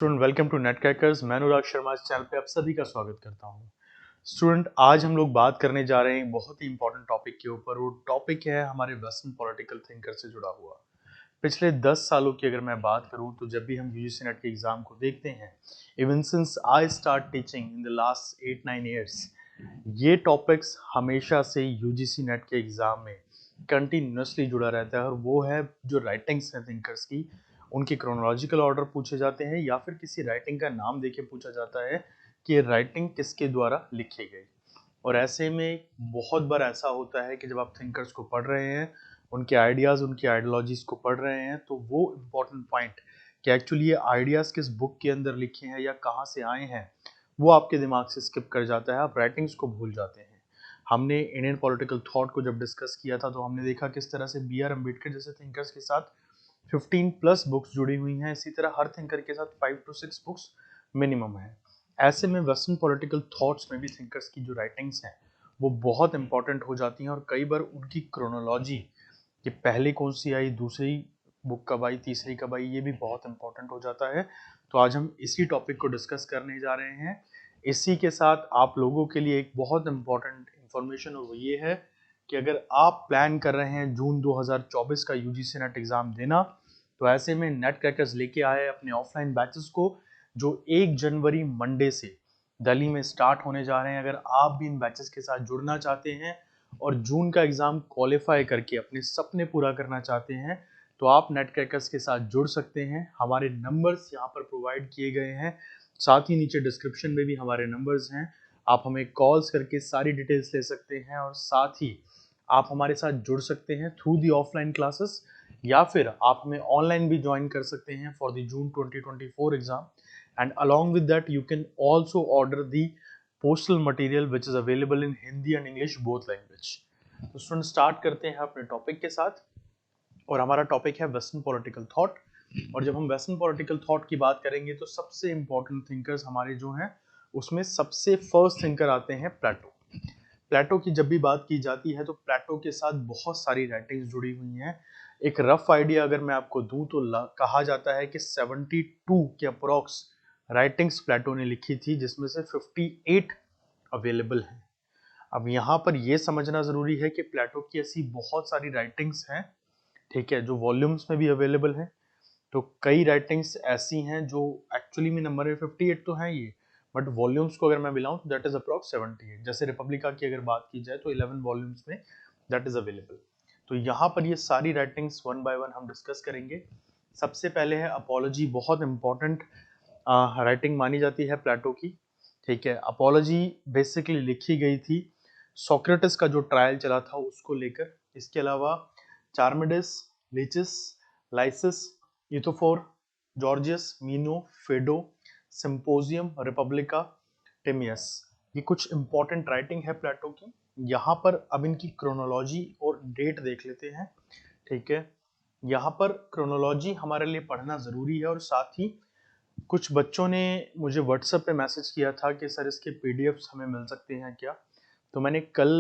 Student welcome to NET Crackers. मैं अनुराग शर्मा इस channel पे आप सभी का स्वागत करता हूँ। स्टूडेंट, आज हम लोग बात करने जा रहे हैं एक बहुत ही इंपॉर्टेंट टॉपिक के ऊपर। वो टॉपिक है हमारे वेस्टर्न पॉलिटिकल थिंकर से जुड़ा हुआ। पिछले 10 सालों की अगर मैं बात करूं तो जब भी हम यूजीसी नेट के एग्जाम को देखते हैं, even since I start teaching in the last 8-9 years, ये टॉपिक्स हमेशा से यूजीसी नेट के एग्जाम में कंटिन्यूसली जुड़ा रहता है। और वो है जो राइटिंग्स हैं थिंकर्स की, उनके क्रोनोलॉजिकल ऑर्डर पूछे जाते हैं या फिर किसी राइटिंग का नाम देके पूछा जाता है कि ये राइटिंग किसके द्वारा लिखी गई। और ऐसे में बहुत बार ऐसा होता है कि जब आप थिंकर्स को पढ़ रहे हैं, उनके आइडियाज़, उनकी आइडियोलॉजीज को पढ़ रहे हैं, तो वो इम्पोर्टेंट पॉइंट कि एक्चुअली ये आइडियाज़ किस बुक के अंदर लिखे हैं या कहाँ से आए हैं, वो आपके दिमाग से स्किप कर जाता है। आप राइटिंग्स को भूल जाते हैं। हमने इंडियन पॉलिटिकल थॉट को जब डिस्कस किया था तो हमने देखा किस तरह से बी आर अम्बेडकर जैसे थिंकर्स के साथ 15 प्लस बुक्स जुड़ी हुई हैं। इसी तरह हर थिंकर के साथ 5 to 6 बुक्स मिनिमम है। ऐसे में वेस्टर्न पॉलिटिकल थॉट्स में भी थिंकर्स की जो राइटिंग्स हैं वो बहुत इंपॉर्टेंट हो जाती हैं। और कई बार उनकी क्रोनोलॉजी कि पहले कौन सी आई, दूसरी बुक कब आई, तीसरी कब आई, ये भी बहुत इंपॉर्टेंट हो जाता है। तो आज हम इसी टॉपिक को डिस्कस करने जा रहे हैं। इसी के साथ आप लोगों के लिए एक बहुत इंपॉर्टेंट इंफॉर्मेशन, और वो ये है कि अगर आप प्लान कर रहे हैं जून 2024 का यूजीसी नेट एग्जाम देना, तो ऐसे में नेट क्रैकर्स लेके आए अपने ऑफलाइन बैचेस को, जो 1 जनवरी मंडे से दिल्ली में स्टार्ट होने जा रहे हैं। अगर आप भी इन बैचेस के साथ जुड़ना चाहते हैं और जून का एग्जाम क्वालिफाई करके अपने सपने पूरा करना चाहते हैं, तो आप नेट क्रैकर्स के साथ जुड़ सकते हैं। हमारे नंबर्स यहाँ पर प्रोवाइड किए गए हैं, साथ ही नीचे डिस्क्रिप्शन में भी हमारे नंबर्स हैं। आप हमें कॉल्स करके सारी डिटेल्स ले सकते हैं और साथ ही आप हमारे साथ जुड़ सकते हैं थ्रू दी ऑफलाइन क्लासेस, या फिर आप हमें ऑनलाइन भी ज्वाइन कर सकते हैं for the June 2024 exam. And along with that you can also order the postal material which is available in Hindi and English both language। तो स्टूडेंट, स्टार्ट करते हैं अपने टॉपिक के साथ। और हमारा टॉपिक है वेस्टर्न पॉलिटिकल थॉट। और जब हम वेस्टर्न पॉलिटिकल थॉट की बात करेंगे तो सबसे इंपॉर्टेंट थिंकर्स हमारे जो हैं, उसमें सबसे फर्स्ट थिंकर आते हैं प्लेटो। प्लेटो की जब भी बात की जाती है तो प्लेटो के साथ बहुत सारी राइटिंग्स जुड़ी हुई हैं। एक रफ आइडिया अगर मैं आपको दूं तो कहा जाता है कि 72 के अप्रोक्स राइटिंग्स प्लेटो ने लिखी थी, जिसमें से 58 अवेलेबल हैं। अब यहाँ पर यह समझना जरूरी है कि प्लेटो की ऐसी बहुत सारी राइटिंग्स हैं, ठीक है, जो वॉल्यूम्स में भी अवेलेबल हैं। तो कई राइटिंग्स ऐसी हैं जो एक्चुअली में नंबर में 58 तो हैं ये, बट वॉल्यूम्स को अगर मैं मिलाऊं तो दैट इज अप्रॉक्स 78। जैसे रिपब्लिका की अगर बात की जाए तो 11 वॉल्यूम्स में दैट इज अवेलेबल। तो यहाँ पर ये सारी राइटिंग्स वन बाय वन हम डिस्कस करेंगे। सबसे पहले है अपोलॉजी, बहुत इंपॉर्टेंट राइटिंग मानी जाती है प्लेटो की, ठीक है। अपोलॉजी बेसिकली लिखी गई थी सोक्रेटिस का जो ट्रायल चला था उसको लेकर। इसके अलावा Charmides, Laches, Lysis, Euthyphro, Gorgias, Meno, Phaedo, Symposium, Republica, Timaeus, ये कुछ इंपॉर्टेंट राइटिंग है प्लेटो की। यहाँ पर अब इनकी क्रोनोलॉजी और डेट देख लेते हैं, ठीक है। यहाँ पर क्रोनोलॉजी हमारे लिए पढ़ना ज़रूरी है। और साथ ही कुछ बच्चों ने मुझे व्हाट्सएप पे मैसेज किया था कि सर इसके पीडीएफ्स हमें मिल सकते हैं क्या। तो मैंने कल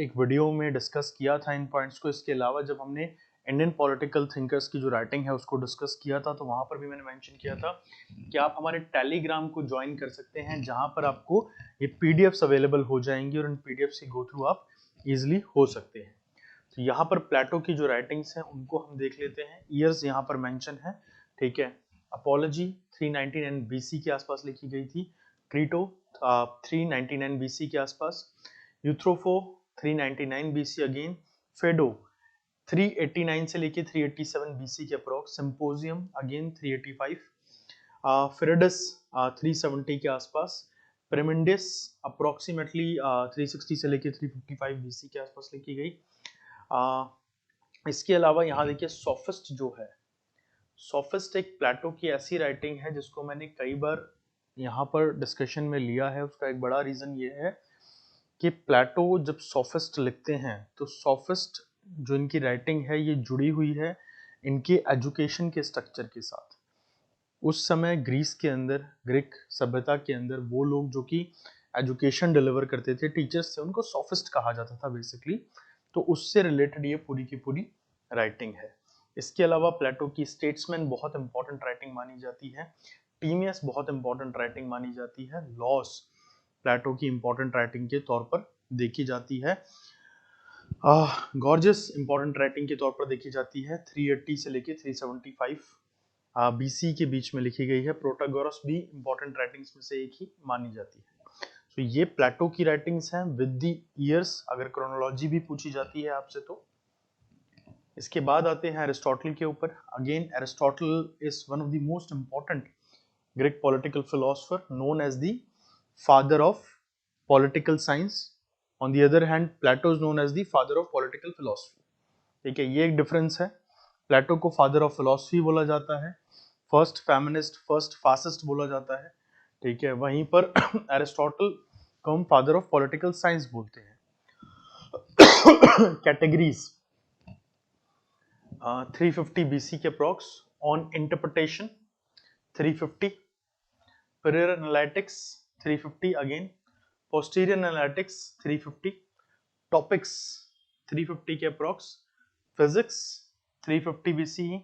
एक वीडियो में डिस्कस किया था इन पॉइंट्स को। इसके अलावा जब हमने इंडियन पॉलिटिकल थिंकर्स की जो राइटिंग है उसको डिस्कस किया था, तो वहाँ पर भी मैंने मेंशन किया था कि आप हमारे टेलीग्राम को ज्वाइन कर सकते हैं, जहाँ पर आपको ये पीडीएफ्स अवेलेबल हो जाएंगी और इन पीडीएफ्स की गो थ्रू आप इजिली हो सकते हैं। तो यहाँ पर प्लेटो की जो राइटिंग्स हैं उनको हम देख लेते हैं। ईयर्स यहाँ पर मेंशन है, ठीक है। अपोलॉजी 399 बीसी के आसपास लिखी गई थी। क्रीटो 399 बीसी के आसपास। यूथ्रोफो 399 बीसी अगेन। फेडो 389 से लेके 387 बीसी के अप्रोक्स। Symposium again 385। फिरिडस 370 के आसपास। पिरामिडिस अप्रोक्सीमेटली 360 से लेके 355 बीसी के आसपास लिखी गई। इसके अलावा यहाँ देखिए सोफिस्ट जो है, सोफिस्ट एक प्लेटो की ऐसी राइटिंग है जिसको मैंने कई बार यहाँ पर डिस्कशन में लिया है। उसका एक बड़ा रीजन ये है कि प्लेटो जब सोफिस्ट लिखते हैं तो सोफिस्ट जो इनकी राइटिंग है ये जुड़ी हुई है इनके एजुकेशन के स्ट्रक्चर के साथ। उस समय ग्रीस के अंदर, ग्रीक सभ्यता के अंदर, वो लोग जो कि एजुकेशन डिलीवर करते थे, टीचर्स थे, उनको सोफिस्ट कहा जाता था बेसिकली। तो उससे रिलेटेड ये पूरी की पूरी राइटिंग है। इसके अलावा प्लेटो की स्टेट्समैन बहुत इंपॉर्टेंट राइटिंग मानी जाती है। टीमियस बहुत इंपॉर्टेंट राइटिंग मानी जाती है। लॉस प्लेटो की इंपॉर्टेंट राइटिंग के तौर पर देखी जाती है। गॉर्जियस इंपॉर्टेंट राइटिंग के तौर पर देखी जाती है। 380 से लेके 375 बीसी के बीच में लिखी गई है। प्रोटागोरस भी इंपॉर्टेंट राइटिंग्स में से एक ही मानी जाती है। तो ये प्लेटो की राइटिंग्स हैं विद द ईयर्स, अगर क्रोनोलॉजी भी पूछी जाती है आपसे तो। इसके बाद आते हैं एरिस्टोटल के ऊपर। Again Aristotle is one of the most important Greek political philosopher, known as the father of political science. On the other hand Plato is known as the father of political philosophy. ठीक है, ये एक difference है। प्लेटो को father of philosophy बोला जाता है, first feminist, first fascist बोला जाता है। ठीक है, वहीं पर एरिस्टोटल को हम फादर ऑफ पॉलिटिकल साइंस बोलते हैं। कैटेगरीज 350 BC के approx on interpretation 350, period analytics 350 again, posterior analytics 350, topics 350 के approx, physics 350 BCE,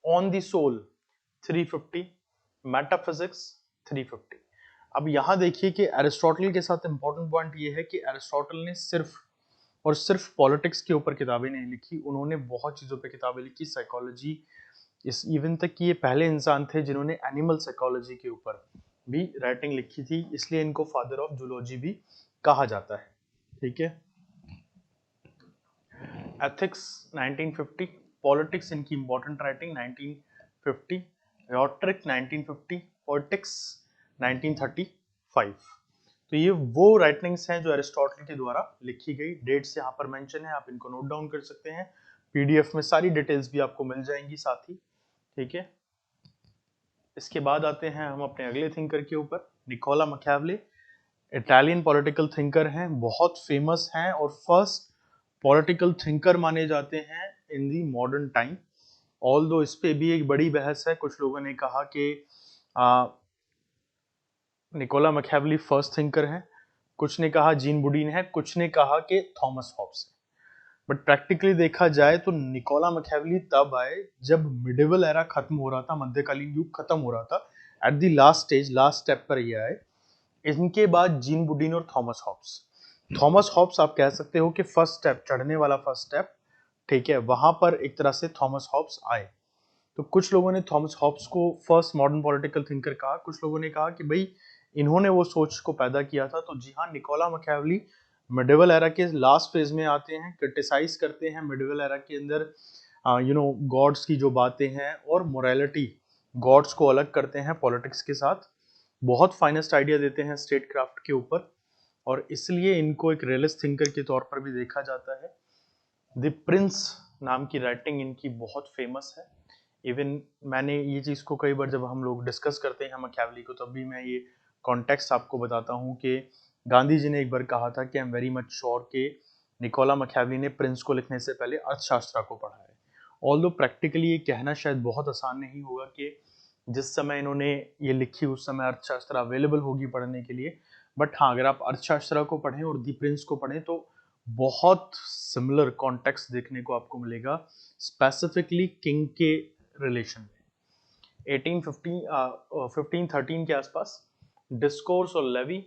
on the soul 350, metaphysics 350। अब यहाँ देखिए कि एरिस्टोटल के साथ इंपॉर्टेंट पॉइंट ये है कि एरिस्टोटल ने सिर्फ और सिर्फ पॉलिटिक्स के ऊपर किताबें नहीं लिखी, उन्होंने बहुत चीज़ों पे किताबें लिखी, साइकोलॉजी, इस इवन तक कि ये पहले इंसान थे जिन्होंने एनिमल साइकोलॉजी के ऊपर भी राइटिंग लिखी थी, इसलिए इनको फादर ऑफ जूलॉजी भी कहा जाता है। ठीक है, एथिक्स 1950, पॉलिटिक्स इनकी इंपॉर्टेंट राइटिंग 1950, रॉट्रिक 1950, पॉलिटिक्स 1935। तो ये वो राइटिंग्स हैं जो एरिस्टोटल के द्वारा लिखी गई। डेट्स यहाँ पर मेंशन है, आप इनको नोट डाउन कर सकते हैं। पीडीएफ में सारी डिटेल्स भी आपको मिल जाएंगी साथ ही। ठीक है, इसके बाद आते हैं हम अपने अगले थिंकर के ऊपर, Niccolo Machiavelli. Italian political thinker हैं, बहुत फेमस हैं और फर्स्ट पॉलिटिकल थिंकर माने जाते हैं इन दी मॉडर्न टाइम। ऑल्दो इस पे भी एक बड़ी बहस है। कुछ लोगों ने कहा कि निकोला मैकियावेली फर्स्ट थिंकर हैं, कुछ ने कहा जीन बुडीन है, कुछ ने कहा कि थॉमस हॉब्स है। बट प्रैक्टिकली देखा जाए तो निकोला मैकियावेली तब आए जब मिडिवल एरा खत्म हो रहा था, मध्यकालीन युग खत्म हो रहा था। At the last stage, last step पर ये आए। इनके बाद जीन बुडीन और थॉमस हॉब्स। थॉमस हॉब्स आप कह सकते हो कि फर्स्ट स्टेप, चढ़ने वाला फर्स्ट स्टेप। ठीक है, वहां पर एक तरह से थॉमस हॉब्स आए। तो कुछ लोगों ने थॉमस हॉब्स को फर्स्ट मॉडर्न पॉलिटिकल थिंकर कहा, कुछ लोगों ने कहा कि भाई इन्होंने वो सोच को पैदा किया था। तो जी हाँ, निकोला मैकियावेली मिडिवल एरा के लास्ट फेज में आते हैं, क्रिटिसाइज करते हैं मिडिवल एरा के अंदर गॉड्स की जो बातें हैं और मोरालिटी, गॉड्स को अलग करते हैं पॉलिटिक्स के साथ। बहुत फाइनेस्ट आइडिया देते हैं स्टेट क्राफ्ट के ऊपर, और इसलिए इनको एक रियलिस्ट थिंकर के तौर पर भी देखा जाता है। द प्रिंस नाम की राइटिंग इनकी बहुत फेमस है। इवन मैंने ये चीज़ को कई बार जब हम लोग डिस्कस करते हैं मैकियावेली को, तब भी मैं ये कॉन्टेक्स्ट आपको बताता हूँ कि गांधी जी ने एक बार कहा था कि I am very much sure कि निकोला मैकियावेली ने प्रिंस को लिखने से पहले अर्थशास्त्र को पढ़ा है। ऑल्दो प्रैक्टिकली ये कहना शायद बहुत आसान नहीं होगा कि जिस समय इन्होंने ये लिखी उस समय अर्थशास्त्र अवेलेबल होगी पढ़ने के लिए। बट हाँ, अगर आप अर्थशास्त्र को पढ़ें और दी प्रिंस को पढ़ें तो बहुत सिमिलर कॉन्टेक्स्ट देखने को आपको मिलेगा, स्पेसिफिकली किंग के रिलेशन में। 1513 के आसपास डिस्कोर्स और Livy,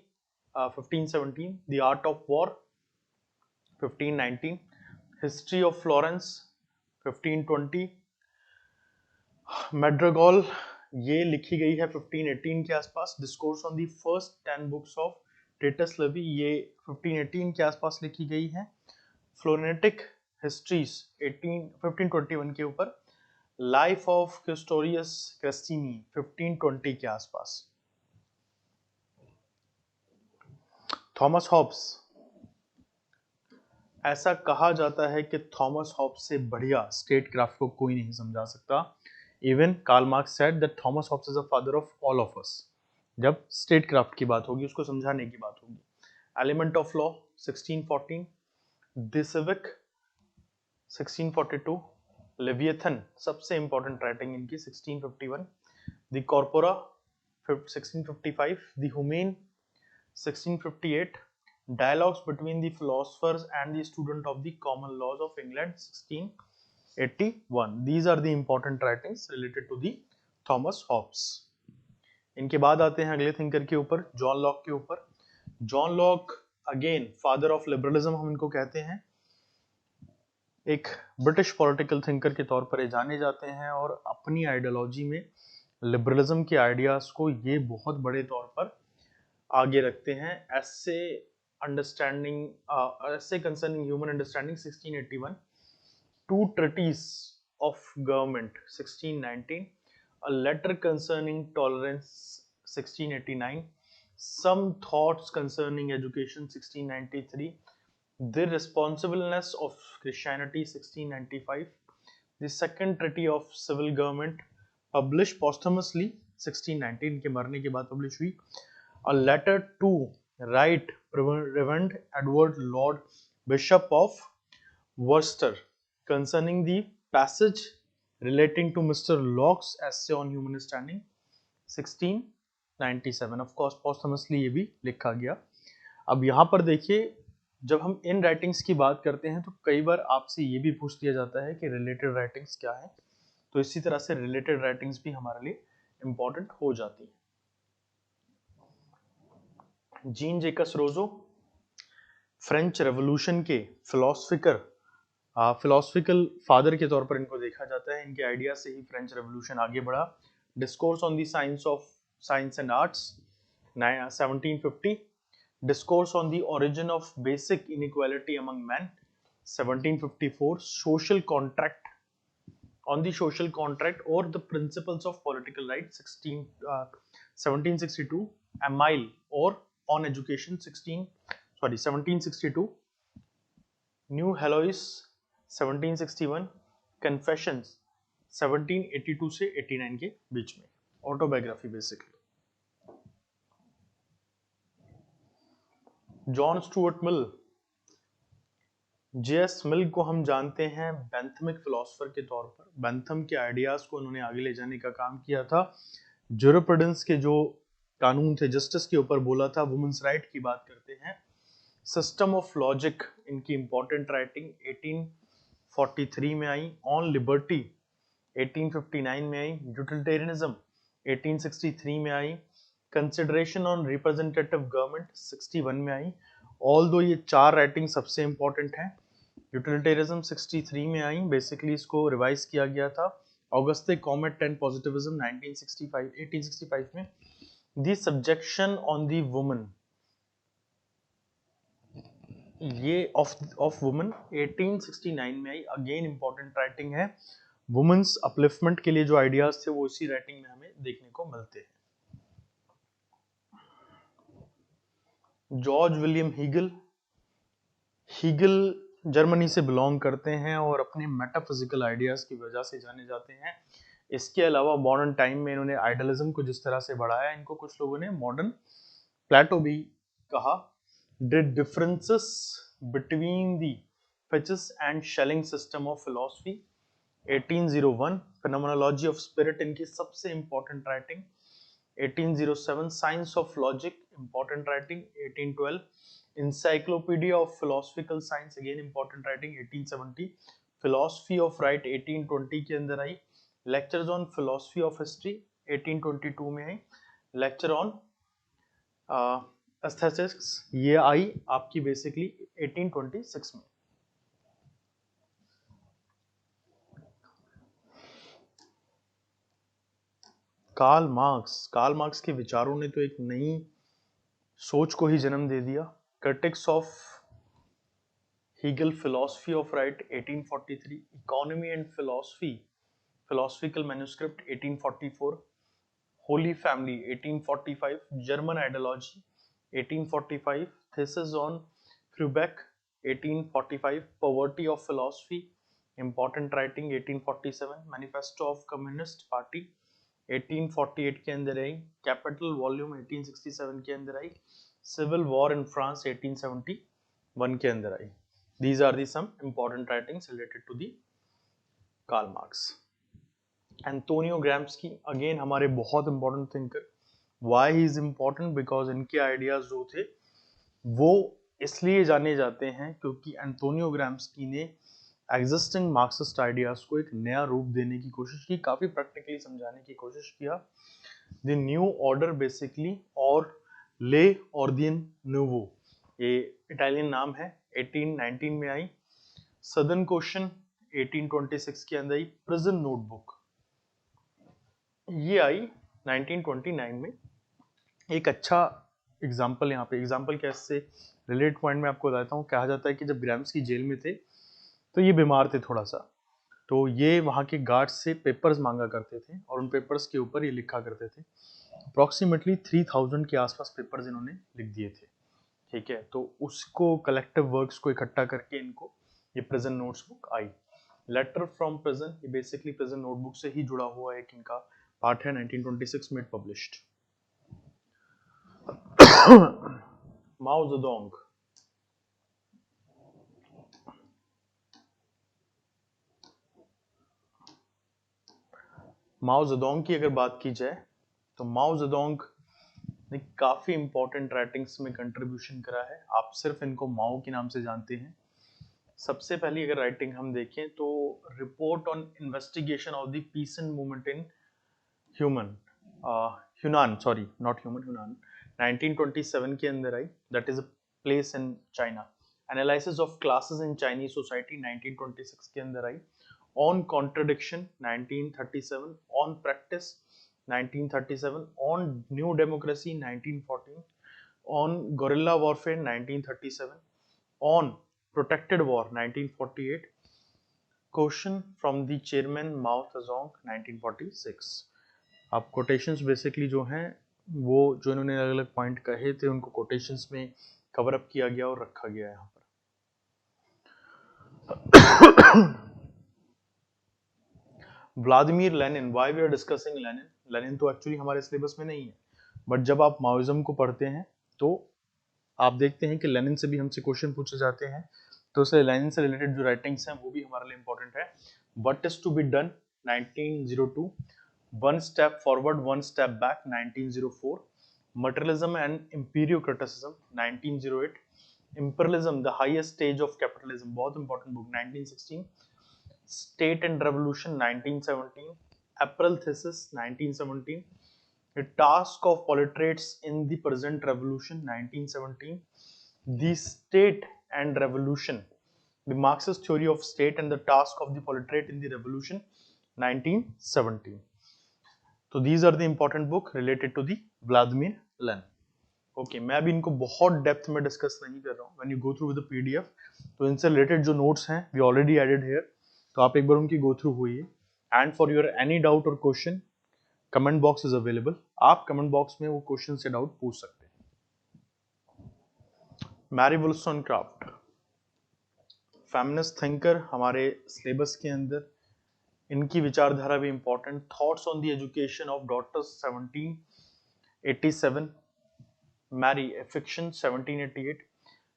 1517 the art of war, 1519 history of Florence, 1520 madrigal, ये लिखी गई है 1518 के आसपास। Discourse on the first 10 books of Titus Livy, ये 1518 के आसपास लिखी गई है। फ्लोरेनेटिक हिस्ट्रीज 1521 के ऊपर। लाइफ ऑफ क्रिस्टोरियस क्रिस्टीनी 1520 के आसपास। थॉमस हॉब्स, ऐसा कहा जाता है कि थॉमस हॉब्स से बढ़िया स्टेट क्राफ्ट को कोई नहीं समझा सकता। Even Karl Marx said that Thomas Hobbes is the father of all of us. जब स्टेट क्राफ्ट की बात होगी, उसको समझाने की बात होगी। Element of law 1614, the civic 1642, leviathan सबसे इंपॉर्टेंट राइटिंग इनकी 1651, the corpora 1655, the humane 1658, dialogues between the philosophers and the student of the common laws of England 1681. These are the important writings related to the Thomas Hobbes. इनके बाद आते हैं अगले thinker के ऊपर, John Locke के ऊपर। John Locke again father of liberalism हम इनको कहते हैं, एक ब्रिटिश पॉलिटिकल थिंकर के तौर पर ये जाने जाते हैं और अपनी आइडियोलॉजी में लिबरलिज्म के आइडियाज को ये बहुत बड़े तौर पर आगे रखते हैं। Essay understanding essay concerning human understanding 1681, two treatise of government 1619, a letter concerning tolerance 1689, some thoughts concerning education 1693, the responsibleness of Christianity 1695, the second treaty of civil government published posthumously 1619 के मरने के बाद पब्लिश हुई, a letter to right Reverend Edward Lord Bishop of Worcester concerning the passage relating to Mr. Locke's essay on human standing 1697, of course posthumously ये भी लिखा गया। अब यहाँ पर देखिए, जब हम इन राइटिंग्स की बात करते हैं तो कई बार आपसे ये भी पूछ लिया जाता है कि रिलेटेड राइटिंग्स क्या है, तो इसी तरह से रिलेटेड राइटिंग्स भी हमारे लिए इंपॉर्टेंट हो जाती है। जीन जेकस रोजो, फ्रेंच रेवोल्यूशन के फिलोसफिकल फादर के तौर पर इनको देखा जाता है। इनके आइडिया से ही फ्रेंच रेवोल्यूशन आगे बढ़ा। Discourse on the science and arts 1750, discourse on the origin of basic inequality among man 1754, social contract on the social contract और the principles of political right 1762, Emile और on education 1762, new Heloise 1761, confessions 1782 से 89 के बीच में, autobiography basically. John Stuart Mill, JS Mill को हम जानते हैं बेंथमिक फिलोसफर के तौर पर। बेंथम के आइडियाज को उन्होंने आगे ले जाने का काम किया था। ज्यूरिस्प्रूडेंस के जो कानून थे जस्टिस के ऊपर बोला था। वुमेन्स राइट की बात करते हैं। सिस्टम ऑफ लॉजिक इनकी इंपॉर्टेंट राइटिंग 1843 में आई। ऑन लिबर्टी 1859 में आई। यूटिलिटेरियनिज्म 1863 में आई। कंसिडरेशन ऑन रिप्रेजेंटेटिव गवर्नमेंट 61 में आई। ऑल्दो ये चार राइटिंग सबसे इंपॉर्टेंट हैं। यूटिलिटेरियनिज्म 63 में आई, बेसिकली इसको रिवाइज किया गया था। ऑगस्टे कॉमेट एंड पॉजिटिविज्म 1865 में। दी सब्जेक्शन ऑन दी वुमन, ये ऑफ वुमन 1869 में आई। अगेन इंपॉर्टेंट राइटिंग है। वुमेन्स अपलिफ्टमेंट के लिए जो आइडियाज थे वो इसी राइटिंग में हमें देखने को मिलते हैं। George William Hegel, Hegel Germany से बिलोंग करते हैं और अपने मेटाफिजिकल आइडियाज की वजह से जाने जाते हैं। इसके अलावा मॉडर्न टाइम में इन्होंने आइडियलिज्म को जिस तरह से बढ़ाया, इनको कुछ लोगों ने मॉडर्न प्लेटो भी कहा। The differences between the Fichus and Schelling system of philosophy 1801, phenomenology of spirit इनकी सबसे important writing 1807, science of logic important writing 1812, encyclopedia of philosophical science again important writing 1870, philosophy of right 1820 के अंदर आई। lectures on philosophy of history 1822 में आई। lecture on aesthetics ये आई आपकी basically 1826 में। Karl Marx के विचारों ने तो एक नई सोच को ही जन्म दे दिया। Critics of Hegel, philosophy of right 1843, economy and philosophy, philosophical manuscript 1844, holy family 1845, German ideology 1845, thesis on Feuerbach 1845, poverty of philosophy important writing 1847, manifesto of communist party 1848 के अंदर आई। कैपिटल वॉल्यूम 1867 के अंदर आई। सिविल वॉर इन फ्रांस 1871 के अंदर आई। These are the some important writings related to the Karl Marx. Antonio Gramsci again हमारे बहुत important thinker. Why he is important? Because इनके आइडियाज जो थे वो इसलिए जाने जाते हैं क्योंकि एंटोनियो ग्राम्स्की ने एग्जिस्टिंग मार्क्सिस्ट आइडियाज को एक नया रूप देने की कोशिश की, काफी प्रैक्टिकली समझाने की कोशिश किया। द न्यू ऑर्डर बेसिकली, और ले ऑर्डिन न्यूवो, ये इटालियन नाम है, 1819 में आई। सदर्न क्वेश्चन 1826 के अंदर आई। प्रिजन नोटबुक ये आई 1929 में। एक अच्छा एग्जाम्पल, यहाँ पे एग्जाम्पल कैसे रिलेट पॉइंट में आपको बताता हूँ। कहा जाता है कि जब ग्राम्स जेल में थे तो ये बीमार थे थोड़ा सा, तो ये वहाँ के गार्ड्स से पेपर्स मांगा करते थे और उन पेपर्स के ऊपर ये लिखा करते थे। अप्रोक्सीमेटली 3000 के आसपास पेपर्स इन्होंने लिख दिए थे, ठीक है। तो उसको कलेक्टिव वर्क्स को इकट्ठा करके इनको ये प्रिजन नोट्स बुक आई। लेटर फ्रॉम प्रिजन, ये बेसिकली प्रिजन नोटबुक से ही जुड़ा हुआ एक इनका पार्ट है। 1926 में पब्लिश्ड। माओ जेडोंग, माओ जेडोंग की अगर बात की जाए तो माओ जेडोंग ने काफी इंपॉर्टेंट राइटिंग्स में कंट्रीब्यूशन करा है। आप सिर्फ इनको माओ के नाम से जानते हैं। सबसे पहली अगर राइटिंग हम देखें तो report on investigation of the peasant movement in Hunan, sorry not human, Hunan 1927 के अंदर आई। That is a place in China. Analysis of classes in Chinese society 1926 के अंदर आई। On contradiction 1937, on practice 1937, on new democracy 1914, on guerrilla warfare 1937, on protected war 1948, question from the chairman Mao Tse tung 1946। आप quotations basically जो हैं वो जो इन्होंने अलग अलग पॉइंट कहे थे उनको कोटेशंस में कवर अप किया गया और रखा गया यहाँ पर। Vladimir Lenin, why we are discussing Lenin. Lenin तो एक्चुअली हमारे सिलेबस में नहीं है, बट जब आप माओइज्म को पढ़ते हैं तो आप देखते हैं कि लेनिन से भी हमसे क्वेश्चन पूछे जाते हैं, तो इसलिए लेनिन से रिलेटेड जो राइटिंग्स हैं वो भी हमारे लिए इंपॉर्टेंट है। What is to be done 1902, one step forward one step back 1904, materialism and empirio criticism 1908, imperialism the highest stage of capitalism, बहुत important book 1916, state and revolution 1917, April thesis 1917, The task of proletaires in the present revolution 1917, the state and revolution, the Marxist theory of state and the task of the proletariat in the revolution 1917. So these are the important book related to the Vladimir Lenin. Okay, मैं अभी इनको बहुत depth में discuss नहीं कर रहा हूँ। When you go through with the PDF, तो इनसे रिलेटेड जो नोट्स हैं we already added here, तो आप एक बार उनकी गो थ्रू हुई है। And for your any doubt और question, comment box is available, आप कमेंट बॉक्स में वो क्वेश्चन से डाउट पूछ सकते हैं। मैरी वुllstonecraft, फेमिनिस्ट थिंकर हमारे सिलेबस के अंदर, इनकी विचारधारा भी important. Thoughts on the education of daughters 1787, Mary a fiction 1788,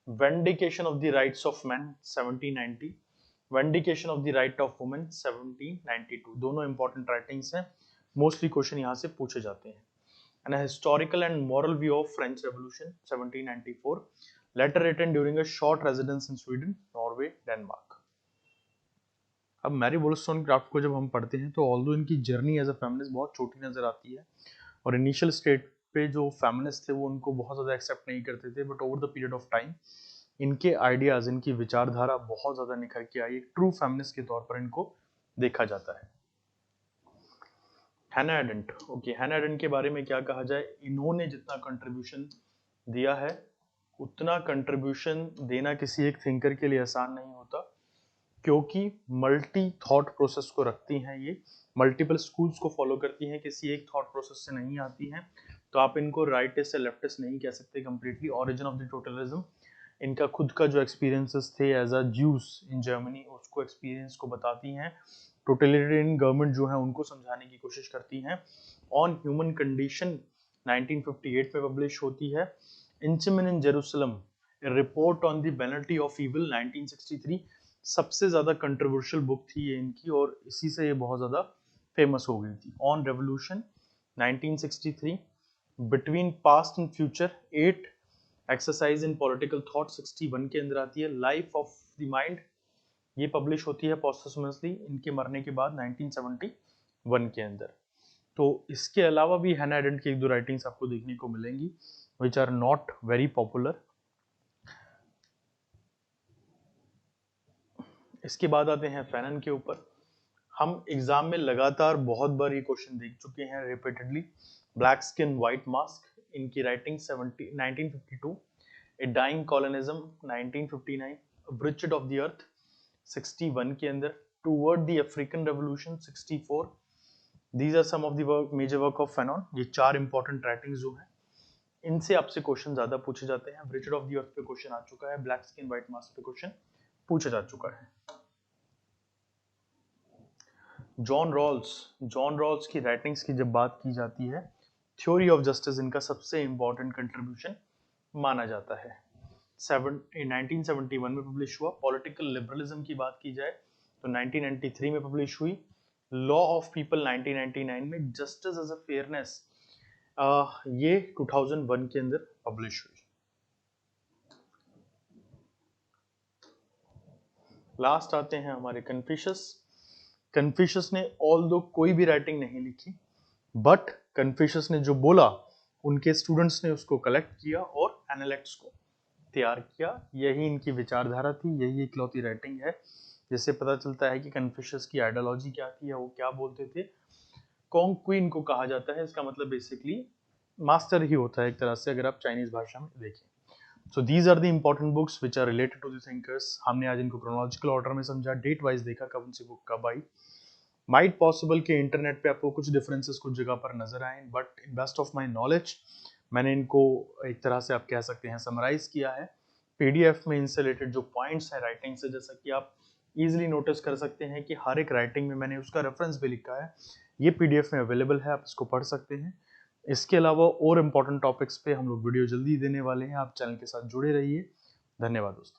vindication of the rights of man 1790, vindication of the right of women 1792। दोनों इंपॉर्टेंट राइटिंग्स हैं, मोस्टली क्वेश्चन यहाँ से पूछे जाते हैं। And a historical and moral view of French Revolution 1794, letter written during a short residence in Sweden, Norway, Denmark। अब Mary वुllstonecraft को जब हम पढ़ते हैं तो ऑल्दो इनकी जर्नी एज अ फेमिनिस्ट बहुत छोटी नजर आती है और इनिशियल स्टेट पे जो फेमिनिस्ट थे वो उनको बहुत ज़्यादा एक्सेप्ट नहीं करते थे, but over the period of time इनके आइडियाज, इनकी विचारधारा बहुत ज़्यादा निखर के आई। एक ट्रू फेमिनिस्ट के तौर पर इनको देखा जाता है। हैना एरेंट, ओके, हैना एरेंट के बारे में क्या कहा जाए, इन्होंने जितना कंट्रीब्यूशन दिया है उतना कंट्रीब्यूशन देना किसी एक थिंकर के लिए आसान नहीं होता, क्योंकि मल्टी थॉट प्रोसेस को रखती हैं, ये मल्टीपल स्कूल्स को फॉलो करती हैं, किसी एक थॉट प्रोसेस से नहीं आती हैं। तो आप इनको राइटिस्ट या लेफ्टिस्ट नहीं कह सकते completely. Origin of the totalism, इनका खुद का जो एक्सपीरियंसेस थे as a Jews in Germany, उसको एक्सपीरियंस को बताती हैं। टोटलिटेरियन गवर्नमेंट जो है उनको समझाने की कोशिश करती हैं। ऑन ह्यूमन कंडीशन 1958 में पब्लिश होती है। Eichmann in Jerusalem, report on the penalty of evil 1963, सबसे ज्यादा कंट्रोवर्शियल बुक थी ये इनकी और इसी से ये बहुत ज्यादा फेमस हो गई थी। On revolution 1963, between past and future 8, exercise in political thought 61 के अंदर आती है। लाइफ ऑफ द माइंड ये पब्लिश होती है पोस्टह्यूमसली इनके मरने के बाद 1971 के अंदर। तो इसके अलावा भी हैना एरेंट की एक दो राइटिंग्स आपको देखने को मिलेंगी which are not very popular. इसके बाद आते हैं फैनन के ऊपर। हम एग्जाम में लगातार बहुत बार ये क्वेश्चन देख चुके हैं repeatedly. Black skin white mask, इनकी writing 1952, a dying colonialism 1959, wretched of the earth 61 के अंदर, toward the African revolution 64। These are some of the major work of Fanon. ये चार इंपॉर्टेंट राइटिंग्स जो हैं इनसे आपसे क्वेश्चन ज्यादा पूछे जाते हैं। ब्रिचड ऑफ द अर्थ पे क्वेश्चन आ चुका है, ब्लैक स्किन व्हाइट मास्क पे क्वेश्चन पूछा जा चुका है। जॉन रॉल्स की राइटिंग्स की जब बात की जाती है, थ्योरी ऑफ जस्टिस इनका सबसे इंपॉर्टेंट कंट्रीब्यूशन माना जाता है। 1971 में पब्लिश हुआ। पॉलिटिकल लिबरलिज्म की बात की जाए तो 1993 में पब्लिश हुई। लॉ ऑफ पीपल 1999 में। जस्टिस एज अ फेयरनेस ये 2001 के अंदर पब्लिश हुई। लास्ट आते हैं हमारे कन्फ्यूशस ने ऑल दो कोई भी राइटिंग नहीं लिखी, बट कन्फ्यूशस ने जो बोला उनके स्टूडेंट्स ने उसको कलेक्ट किया और एनालिटिक्स को तैयार किया। यही इनकी विचारधारा थी, यही इकलौती राइटिंग है जिससे पता चलता है कि कन्फ्यूशस की आइडियोलॉजी क्या थी या वो क्या बोलते थे। कॉन्ग क्वीन को कहा जाता है, इसका मतलब बेसिकली मास्टर ही होता है एक तरह से, अगर आप चाइनीज भाषा में देखें। So these are the important books which are related to the thinkers. हमने आज इनको क्रोनोलॉजिकल ऑर्डर में समझा, डेट वाइज देखा कब उनसी बुक कब आई। माइट पॉसिबल के इंटरनेट पे आपको कुछ डिफरेंसेस कुछ जगह पर नजर आए, but in best of my knowledge मैंने इनको एक तरह से आप कह सकते हैं समराइज किया है। पीडीएफ में इनसे रिलेटेड जो पॉइंट्स है राइटिंग से, जैसा कि आप इजीली नोटिस कर सकते हैं कि हर एक राइटिंग में मैंने उसका रेफरेंस भी लिखा है। ये पीडीएफ में अवेलेबल है, आप इसको पढ़ सकते हैं। इसके अलावा और इम्पोर्टेंट टॉपिक्स पे हम लोग वीडियो जल्दी देने वाले हैं, आप चैनल के साथ जुड़े रहिए। धन्यवाद दोस्तों।